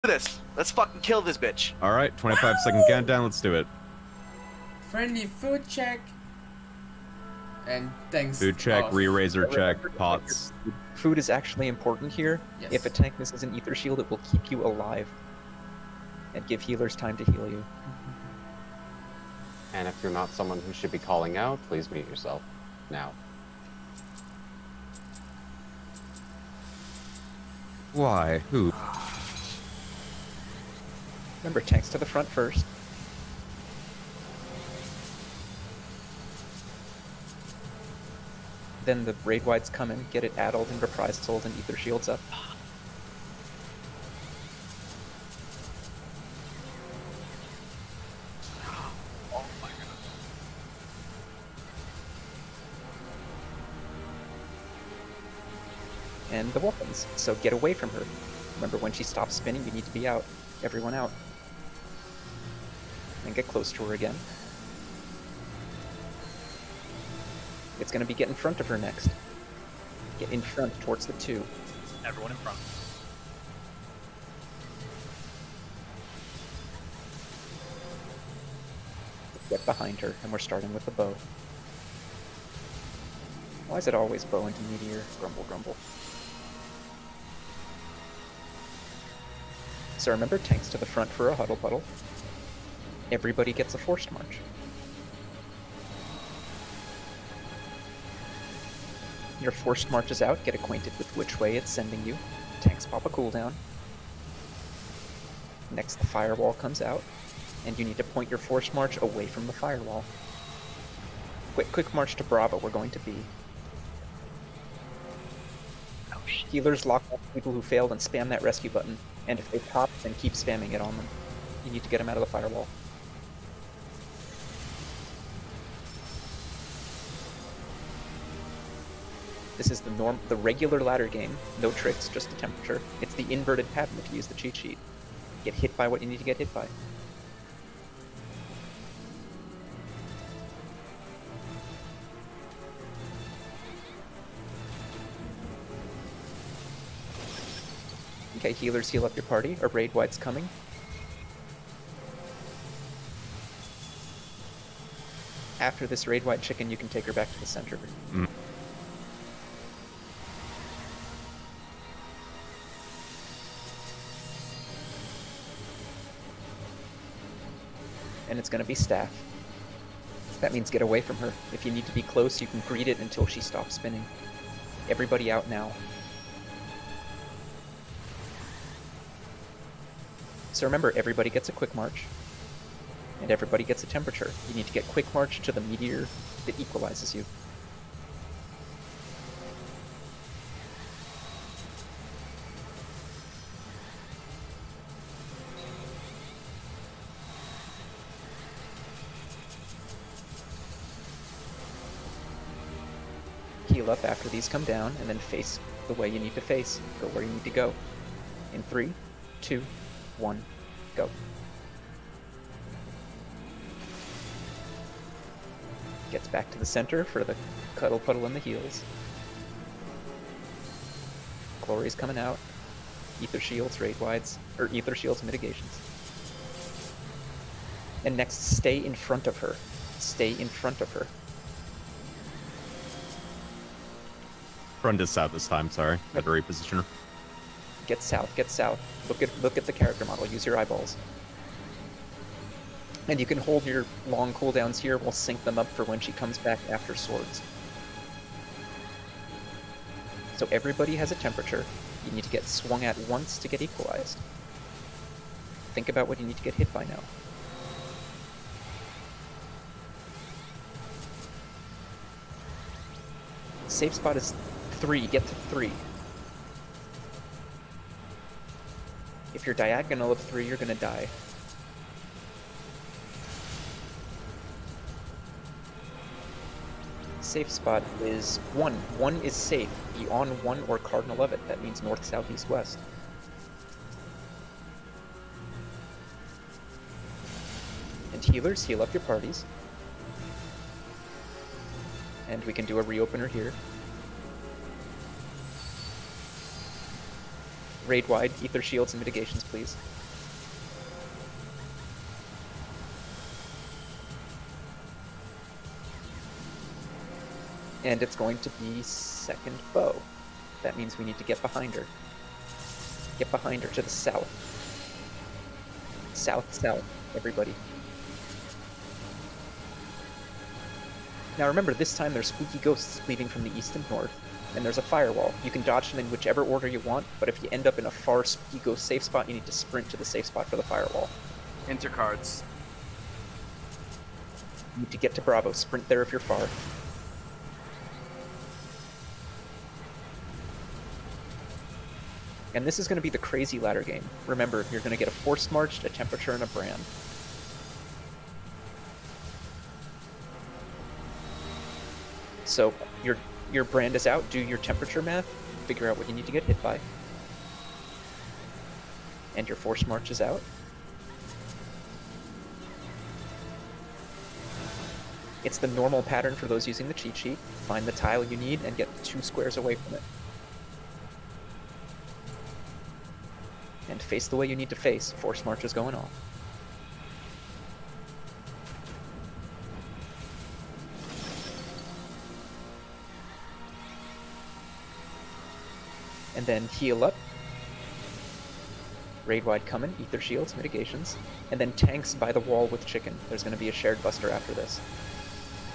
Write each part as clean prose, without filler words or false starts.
this. Let's fucking kill this bitch. All right, 25-second countdown. Let's do it. Friendly food check. And thanks. Food check, re-razor check, pots. Food is actually important here. Yes. If a tank misses an ether shield, it will keep you alive and give healers time to heal you. And if you're not someone who should be calling out, please mute yourself now. Why? Who? Remember, tanks to the front first. Then the raid wides come in, get it addled and reprisal and ether shields up. Oh my god. And the weapons. So get away from her. Remember, when she stops spinning, you need to be out. Everyone out. And get close to her again. It's going to be get in front of her next. Get in front towards the 2. Everyone in front. Get behind her, and we're starting with the bow. Why is it always bow into meteor? Grumble, grumble. So remember, tanks to the front for a huddle puddle. Everybody gets a forced march. Your forced march is out, get acquainted with which way it's sending you. Tanks pop a cooldown. Next, the firewall comes out, and you need to point your forced march away from the firewall. Quick march to Bravo, we're going to be. Oh shit. Healers lock off people who failed and spam that rescue button, and if they pop, then keep spamming it on them. You need to get them out of the firewall. This is the regular ladder game, no tricks, just the temperature. It's the inverted pattern if you use the cheat sheet. Get hit by what you need to get hit by. Okay, healers heal up your party. A raid wide's coming. After this raid wide chicken, you can take her back to the center. Mm. And it's going to be staff. That means get away from her. If you need to be close, you can greet it until she stops spinning. Everybody out now. So remember, everybody gets a quick march, and everybody gets a temperature. You need to get quick march to the meteor that equalizes you. Heal up after these come down, and then face the way you need to face. Go where you need to go. In 3, 2, 1, go. Gets back to the center for the cuddle puddle and the heals. Glory's coming out. Ether shields, raid wides, or ether shields, mitigations. And next, stay in front of her. Stay in front of her. Front is south this time, sorry. Had to reposition her. Get south, get south. Look at the character model, use your eyeballs. And you can hold your long cooldowns here, we'll sync them up for when she comes back after swords. So everybody has a temperature. You need to get swung at once to get equalized. Think about what you need to get hit by now. Safe spot is 3, get to 3. If you're diagonal of 3, you're gonna die. Safe spot is 1. 1 is safe. Be on 1 or cardinal of it. That means north, south, east, west. And healers, heal up your parties. And we can do a reopener here. Raid wide, ether shields and mitigations, please. And it's going to be second bow. That means we need to get behind her. Get behind her to the south. South, south, everybody. Now remember, this time there's spooky ghosts bleeding from the east and north, and there's a firewall. You can dodge them in whichever order you want, but if you end up in a far spooky ghost safe spot, you need to sprint to the safe spot for the firewall. Intercards. You need to get to Bravo. Sprint there if you're far. And this is going to be the crazy ladder game. Remember, you're going to get a force marched, a temperature, and a brand. So your brand is out, do your temperature math, figure out what you need to get hit by. And your force march is out. It's the normal pattern for those using the cheat sheet. Find the tile you need and get 2 squares away from it. And face the way you need to face. Force march is going off. And then heal up. Raid wide coming, ether shields, mitigations. And then tanks by the wall with chicken. There's going to be a shared buster after this.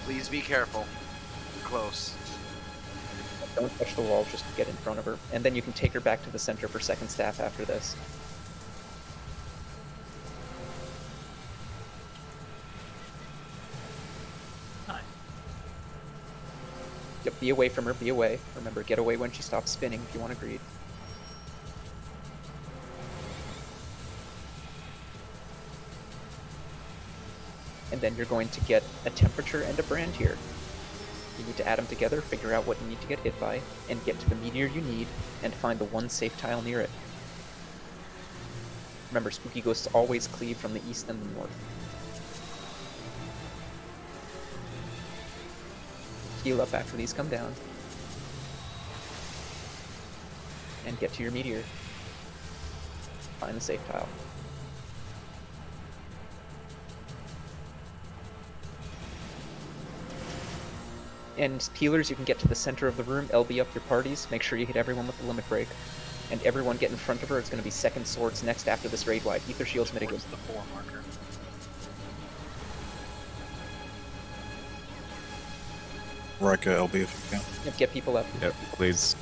Please be careful. Close. Don't touch the wall, just get in front of her. And then you can take her back to the center for second staff after this. Nice. Yep, be away from her, be away. Remember, get away when she stops spinning if you want to greed. And then you're going to get a temperature and a brand here. You need to add them together, figure out what you need to get hit by, and get to the meteor you need, and find the one safe tile near it. Remember, spooky ghosts always cleave from the east and the north. Heal up after these come down. And get to your meteor. Find the safe tile. And peelers, you can get to the center of the room, LB up your parties, make sure you hit everyone with the limit break. And everyone get in front of her, it's going to be second swords next after this raid wide. Ether shields Towards mitigate. the 4 marker. Rika LB if you can. Yep, get people up. Yep, please.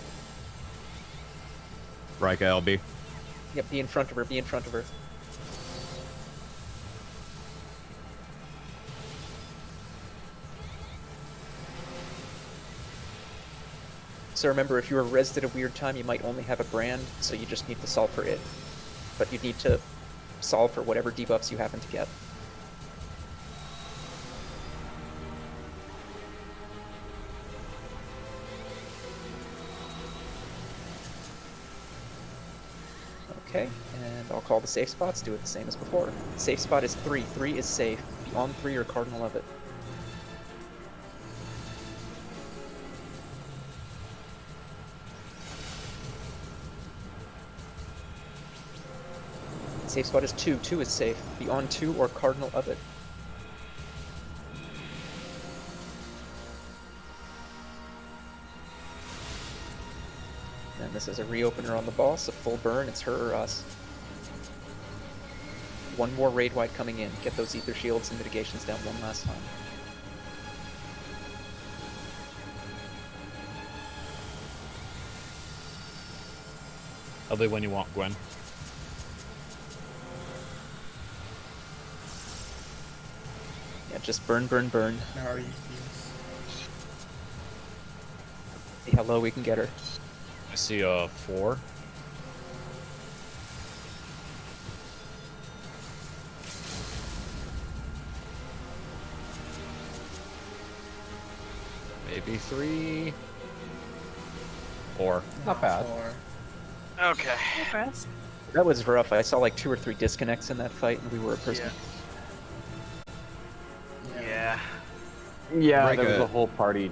Rika LB. Yep, be in front of her, be in front of her. So remember, if you were rezzed at a weird time, you might only have a brand, so you just need to solve for it. But you need to solve for whatever debuffs you happen to get. Okay, and I'll call the safe spots, do it the same as before. Safe spot is 3. 3 is safe. Beyond 3 or cardinal of it. Safe spot is 2. 2 is safe. Beyond 2 or cardinal of it. And this is a reopener on the boss, a full burn, it's her or us. One more raid wide coming in. Get those ether shields and mitigations down one last time. LB when you want, Gwen. Yeah, just burn, burn, burn. Now are you please? See how low we can get her. I see 4. Maybe 3. 4. Not bad. Four. Okay. That was rough. I saw like 2 or 3 disconnects in that fight, and we were a person. Yeah. Yeah. Yeah. Yeah, there was Rika- a whole party